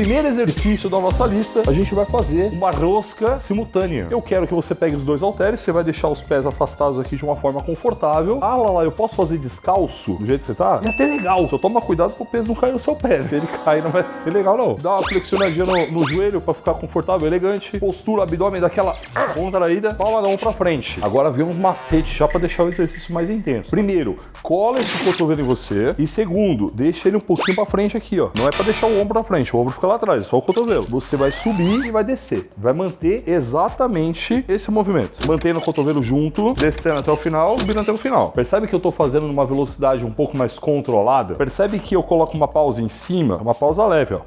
Primeiro exercício da nossa lista, a gente vai fazer uma rosca simultânea. Eu quero que você pegue os dois halteres, você vai deixar os pés afastados aqui de uma forma confortável. Ah, lá, eu posso fazer descalço do jeito que você tá? E até legal, só toma cuidado pro peso não cair no seu pé. Se ele cair não vai ser legal não. Dá uma flexionadinha no joelho pra ficar confortável, elegante. Postura, abdômen daquela contraída, palma da mão pra frente. Agora vem uns macetes já pra deixar o exercício mais intenso. Primeiro, cola esse cotovelo em você. E segundo, deixa ele um pouquinho pra frente aqui, ó. Não é pra deixar o ombro na frente, o ombro fica lá atrás, só o cotovelo. Você vai subir e vai descer. Vai manter exatamente esse movimento. Mantendo o cotovelo junto, descendo até o final, subindo até o final. Percebe que eu tô fazendo numa velocidade um pouco mais controlada? Percebe que eu coloco uma pausa em cima? Uma pausa leve, ó.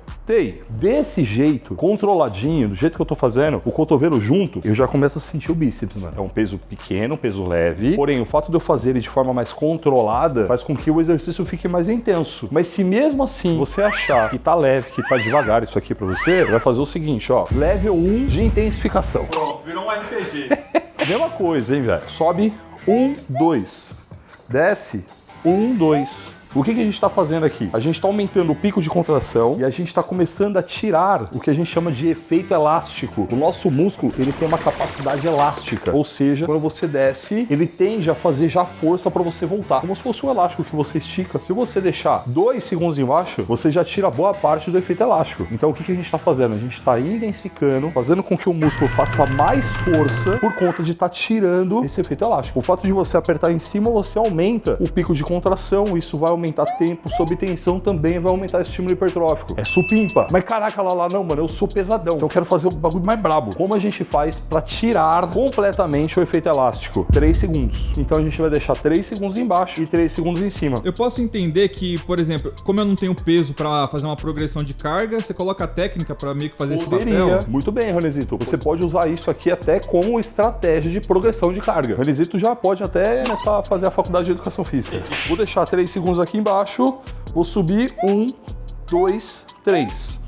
Desse jeito, controladinho, do jeito que eu tô fazendo, o cotovelo junto, eu já começo a sentir o bíceps, mano. É um peso pequeno, um peso leve, porém o fato de eu fazer ele de forma mais controlada faz com que o exercício fique mais intenso. Mas se mesmo assim você achar que tá leve, que tá devagar isso aqui pra você, vai fazer o seguinte, ó, level 1 de intensificação. Pronto, virou um RPG. Mesma coisa, hein, velho? Sobe, 1, 2. Desce, 1, 2. O que a gente está fazendo aqui? A gente está aumentando o pico de contração e a gente está começando a tirar o que a gente chama de efeito elástico. O nosso músculo, ele tem uma capacidade elástica, ou seja, quando você desce, ele tende a fazer já força para você voltar, como se fosse um elástico que você estica. Se você deixar 2 segundos embaixo, você já tira boa parte do efeito elástico. Então o que a gente está fazendo? A gente está intensificando, fazendo com que o músculo faça mais força por conta de estar tirando esse efeito elástico. O fato de você apertar em cima, você aumenta o pico de contração, isso vai aumentar tempo sob tensão, também vai aumentar o estímulo hipertrófico. É supimpa. Mas caraca, lá, não, mano, eu sou pesadão. Então eu quero fazer um bagulho mais brabo. Como a gente faz pra tirar completamente o efeito elástico? 3 segundos. Então a gente vai deixar 3 segundos embaixo e 3 segundos em cima. Eu posso entender que, por exemplo, como eu não tenho peso pra fazer uma progressão de carga, você coloca a técnica pra meio que fazer esse papel? Muito bem, Ronezito. Você pode usar isso aqui até como estratégia de progressão de carga. Ronezito já pode até começar a fazer a faculdade de educação física. Vou deixar 3 segundos aqui embaixo, vou subir, 1, 2, 3.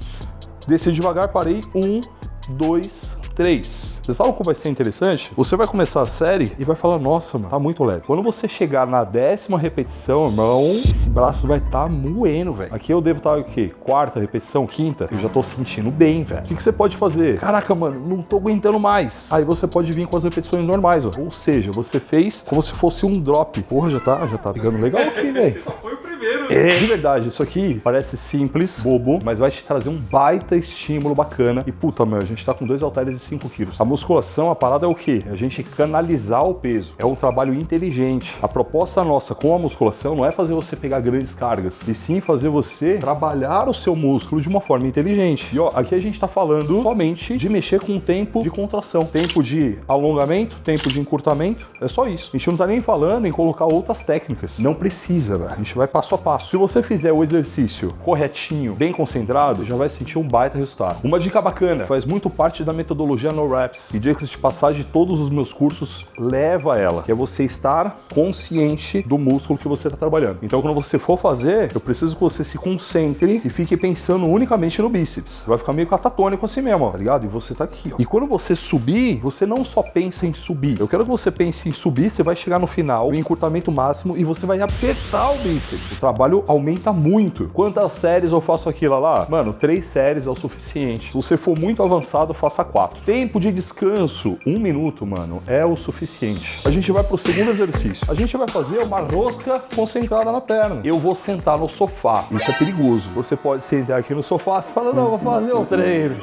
Desci devagar, parei, 1, 2, 3. Você sabe como vai ser interessante? Você vai começar a série e vai falar, nossa, mano, tá muito leve. Quando você chegar na 10ª repetição, irmão, esse braço vai estar moendo, velho. Aqui eu devo estar o quê? 4ª repetição, 5ª? Eu já tô sentindo bem, velho. O que você pode fazer? Caraca, mano, não tô aguentando mais. Aí você pode vir com as repetições normais, ó. Ou seja, você fez como se fosse um drop. Porra, já tá pegando legal aqui, velho. Só foi o primeiro. De verdade, isso aqui parece simples, bobo, mas vai te trazer um baita estímulo bacana. E puta, meu, a gente tá com 2 halteres de 5 quilos. A musculação, a parada é o quê? A gente canalizar o peso. É um trabalho inteligente. A proposta nossa com a musculação não é fazer você pegar grandes cargas, e sim fazer você trabalhar o seu músculo de uma forma inteligente. E ó, aqui a gente tá falando somente de mexer com o tempo de contração. Tempo de alongamento, tempo de encurtamento. É só isso. A gente não tá nem falando em colocar outras técnicas. Não precisa, velho. A gente vai passo a passo. Se você fizer o exercício corretinho, bem concentrado, já vai sentir um baita resultado. Uma dica bacana, faz muito parte da metodologia No Reps. E diga-se de passagem, todos os meus cursos leva ela, que é você estar consciente do músculo que você está trabalhando. Então, quando você for fazer, eu preciso que você se concentre e fique pensando unicamente no bíceps. Vai ficar meio catatônico assim mesmo, ó, tá ligado? E você tá aqui, ó. E quando você subir, você não só pensa em subir. Eu quero que você pense em subir, você vai chegar no final, o encurtamento máximo, e você vai apertar o bíceps. O trabalho aumenta muito. Quantas séries eu faço aquilo lá? Mano, 3 séries é o suficiente. Se você for muito avançado, faça 4. Tempo de descanso, 1 minuto, mano, é o suficiente. A gente vai pro segundo exercício. A gente vai fazer uma rosca concentrada na perna. Eu vou sentar no sofá. Isso é perigoso. Você pode sentar aqui no sofá e falar, não, vou fazer um treino.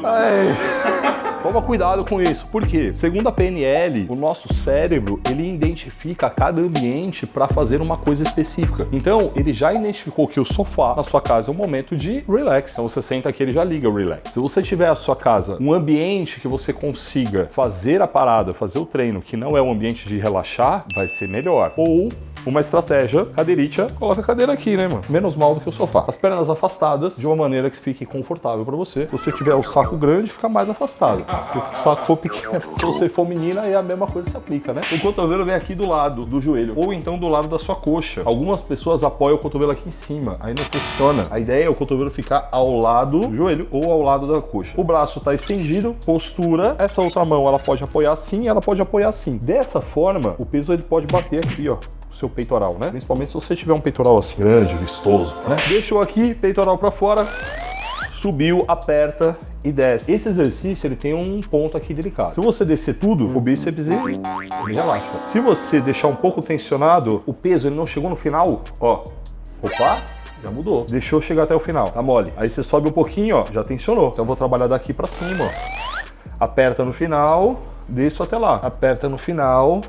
Toma cuidado com isso. Por quê? Segundo a PNL, o nosso cérebro, ele identifica cada ambiente para fazer uma coisa específica. Então, ele já identificou que o sofá na sua casa é um momento de relax. Então, você senta aqui, ele já liga o relax. Se você tiver a sua casa um ambiente que você consiga fazer a parada, fazer o treino, que não é um ambiente de relaxar, vai ser melhor. Ou uma estratégia, cadeirite, coloca a cadeira aqui, né, mano? Menos mal do que o sofá. As pernas afastadas, de uma maneira que fique confortável para você. Se você tiver o saco grande, fica mais afastado. Se o saco for pequeno, se você for menina, aí a mesma coisa se aplica, né? O cotovelo vem aqui do lado do joelho, ou então do lado da sua coxa. Algumas pessoas apoiam o cotovelo aqui em cima, aí não funciona. A ideia é o cotovelo ficar ao lado do joelho ou ao lado da coxa. O braço está estendido, postura. Essa outra mão, ela pode apoiar assim, ela pode apoiar assim. Dessa forma, o peso ele pode bater aqui, ó, seu peitoral, né? Principalmente se você tiver um peitoral assim grande, vistoso, né? Deixou aqui, peitoral para fora, subiu, aperta e desce. Esse exercício, ele tem um ponto aqui delicado. Se você descer tudo, o bíceps ele relaxa. Se você deixar um pouco tensionado, o peso ele não chegou no final, ó, opa, já mudou. Deixou chegar até o final, tá mole. Aí você sobe um pouquinho, ó, já tensionou. Então eu vou trabalhar daqui pra cima, ó. Aperta no final, desço até lá. Aperta no final,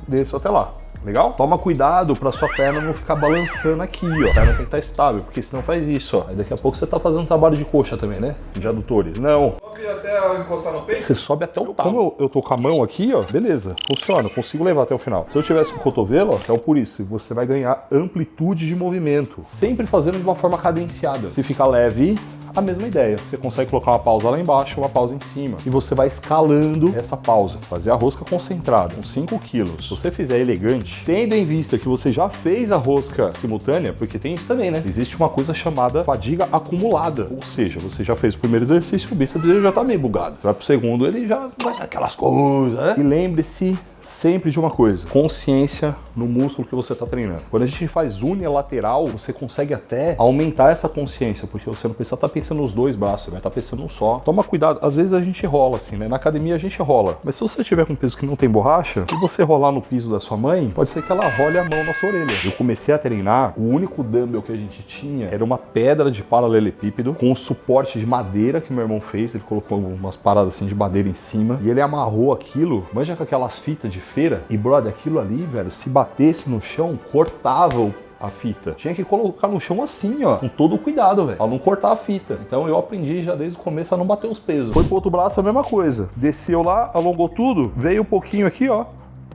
desço até lá. Legal? Toma cuidado pra sua perna não ficar balançando aqui, ó. A perna tem que estar estável, porque senão faz isso, ó. Aí daqui a pouco você tá fazendo trabalho de coxa também, né? De adutores. Não. Sobe até encostar no peito? Você sobe até o talo. Como eu tô com a mão aqui, ó, beleza. Funciona, eu consigo levar até o final. Se eu tivesse com o cotovelo, ó, então por isso, você vai ganhar amplitude de movimento. Sempre fazendo de uma forma cadenciada. Se ficar leve, a mesma ideia. Você consegue colocar uma pausa lá embaixo, uma pausa em cima. E você vai escalando essa pausa. Fazer a rosca concentrada, com 5 quilos. Se você fizer elegante, tendo em vista que você já fez a rosca simultânea, porque tem isso também, né? Existe uma coisa chamada fadiga acumulada. Ou seja, você já fez o primeiro exercício, o bíceps já tá meio bugado. Você vai pro segundo, ele já vai dar aquelas coisas, né? E lembre-se sempre de uma coisa. Consciência no músculo que você tá treinando. Quando a gente faz unilateral, você consegue até aumentar essa consciência, porque você não precisa estar pensando nos dois braços, vai estar pensando num só. Toma cuidado, às vezes a gente rola assim, né? Na academia a gente rola. Mas se você tiver com peso que não tem borracha, e você rolar no piso da sua mãe, pode ser que ela role a mão na sua orelha. Eu comecei a treinar, o único dumbbell que a gente tinha era uma pedra de paralelepípedo com um suporte de madeira que meu irmão fez. Ele colocou umas paradas assim de madeira em cima e ele amarrou aquilo, manja com aquelas fitas de feira, e brother, aquilo ali, velho, se batesse no chão, cortava a fita. Tinha que colocar no chão assim, ó, com todo o cuidado, velho, pra não cortar a fita. Então eu aprendi já desde o começo a não bater os pesos. Foi pro outro braço a mesma coisa. Desceu lá, alongou tudo, veio um pouquinho aqui, ó.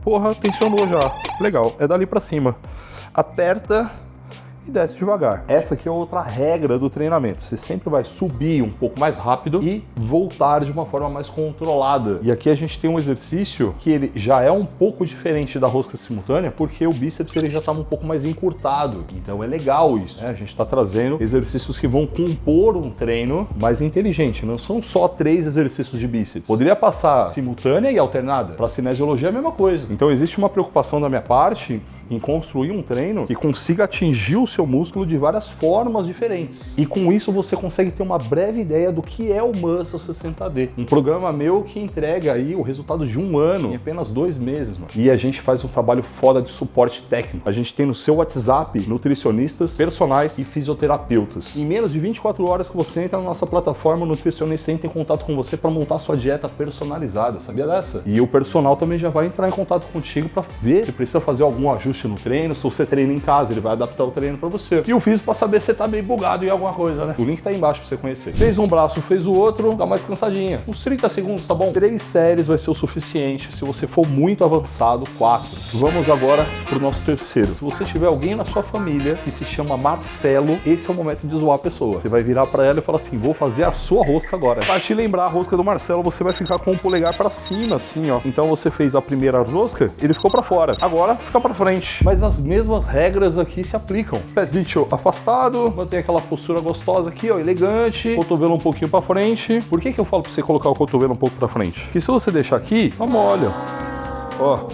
Porra, tensionou já. Legal, é dali pra cima. Aperta e desce devagar. Essa aqui é outra regra do treinamento. Você sempre vai subir um pouco mais rápido e voltar de uma forma mais controlada. E aqui a gente tem um exercício que ele já é um pouco diferente da rosca simultânea, porque o bíceps ele já estava um pouco mais encurtado. Então é legal isso, né? A gente está trazendo exercícios que vão compor um treino mais inteligente. Não são só 3 exercícios de bíceps. Poderia passar simultânea e alternada. Para cinesiologia é a mesma coisa. Então existe uma preocupação da minha parte em construir um treino que consiga atingir o seu músculo de várias formas diferentes. E com isso você consegue ter uma breve ideia do que é o Muscle 60D. Um programa meu que entrega aí o resultado de 1 ano em apenas 2 meses, mano. E a gente faz um trabalho foda de suporte técnico. A gente tem no seu WhatsApp nutricionistas, personais e fisioterapeutas. Em menos de 24 horas que você entra na nossa plataforma, o nutricionista entra em contato com você para montar sua dieta personalizada, sabia dessa? E o personal também já vai entrar em contato contigo para ver se precisa fazer algum ajuste no treino. Se você treina em casa, ele vai adaptar o treino para você. E o físico para saber se você tá meio bugado em alguma coisa, né? O link tá aí embaixo para você conhecer. Fez um braço, fez o outro, dá mais cansadinha. Uns 30 segundos, tá bom? 3 séries vai ser o suficiente. Se você for muito avançado, 4. Vamos agora pro nosso terceiro. Se você tiver alguém na sua família que se chama Marcelo, esse é o momento de zoar a pessoa. Você vai virar para ela e falar assim: vou fazer a sua rosca agora. Para te lembrar a rosca do Marcelo, você vai ficar com o polegar para cima, assim, ó. Então você fez a primeira rosca, ele ficou para fora. Agora fica para frente. Mas as mesmas regras aqui se aplicam. Pezinho afastado, mantém aquela postura gostosa aqui, ó, elegante, cotovelo um pouquinho para frente. Por que eu falo para você colocar o cotovelo um pouco para frente? Porque se você deixar aqui, tá mole, ó.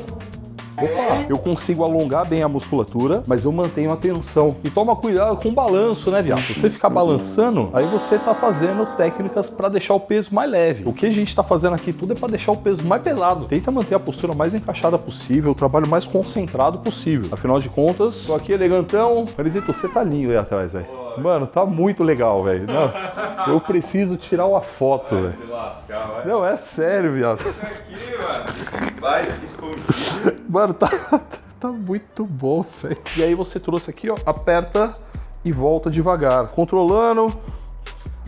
Opa, eu consigo alongar bem a musculatura, mas eu mantenho a tensão. E toma cuidado com o balanço, né, viado? Se você ficar balançando, aí você tá fazendo técnicas para deixar o peso mais leve. O que a gente tá fazendo aqui tudo é para deixar o peso mais pesado. Tenta manter a postura mais encaixada possível, o trabalho mais concentrado possível. Afinal de contas, tô aqui elegantão. Marizito, você tá lindo aí atrás, velho. Mano, tá muito legal, velho. Eu preciso tirar uma foto, velho. Se lascar, vai. Não, é sério, viado. Aqui, mano. Vai, escondido. Mano, tá muito bom, velho. E aí você trouxe aqui, ó, aperta e volta devagar. Controlando,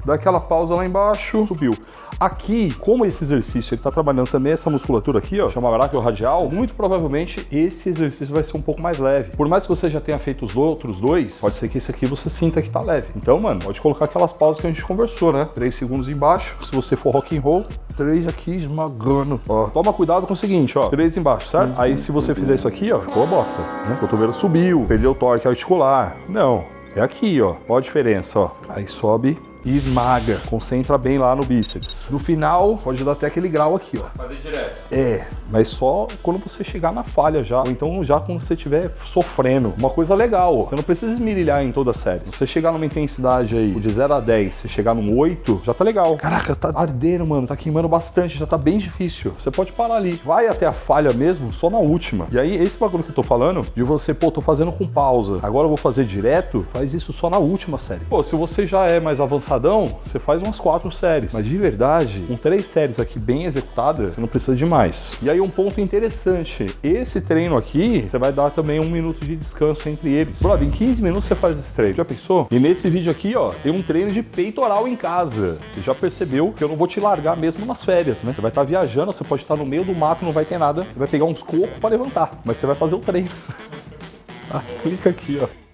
dá aquela pausa lá embaixo, subiu. Aqui, como esse exercício ele tá trabalhando também essa musculatura aqui, ó, chama braquiorradial, muito provavelmente esse exercício vai ser um pouco mais leve. Por mais que você já tenha feito os outros 2, pode ser que esse aqui você sinta que tá leve. Então, mano, pode colocar aquelas pausas que a gente conversou, né? 3 segundos embaixo, se você for rock and roll, 3 aqui esmagando. Ó, toma cuidado com o seguinte, ó, 3 embaixo, certo? Aí se você fizer isso aqui, ó, ficou a bosta, né? O cotovelo subiu, perdeu o torque articular. Não. É aqui, ó. Ó a diferença, ó. Aí sobe e esmaga. Concentra bem lá no bíceps. No final, pode dar até aquele grau aqui, ó. Fazer direto. Mas só quando você chegar na falha já, ou então já quando você estiver sofrendo. Uma coisa legal, você não precisa esmirilhar em toda a série. Se você chegar numa intensidade aí de 0 a 10, você chegar num 8, já tá legal. Caraca, tá ardendo, mano, tá queimando bastante, já tá bem difícil. Você pode parar ali. Vai até a falha mesmo, só na última. E aí, esse bagulho que eu tô falando, de você, pô, tô fazendo com pausa, agora eu vou fazer direto, faz isso só na última série. Pô, se você já é mais avançadão, você faz umas 4 séries. Mas de verdade, com 3 séries aqui bem executadas, você não precisa de mais. E aí um ponto interessante, esse treino aqui, você vai dar também 1 minuto de descanso entre eles. Brother, em 15 minutos você faz esse treino. Já pensou? E nesse vídeo aqui, ó, tem um treino de peitoral em casa. Você já percebeu que eu não vou te largar mesmo nas férias, né? Você vai estar viajando, você pode estar no meio do mato, não vai ter nada. Você vai pegar uns cocos pra levantar, mas você vai fazer o treino. Clica aqui, ó.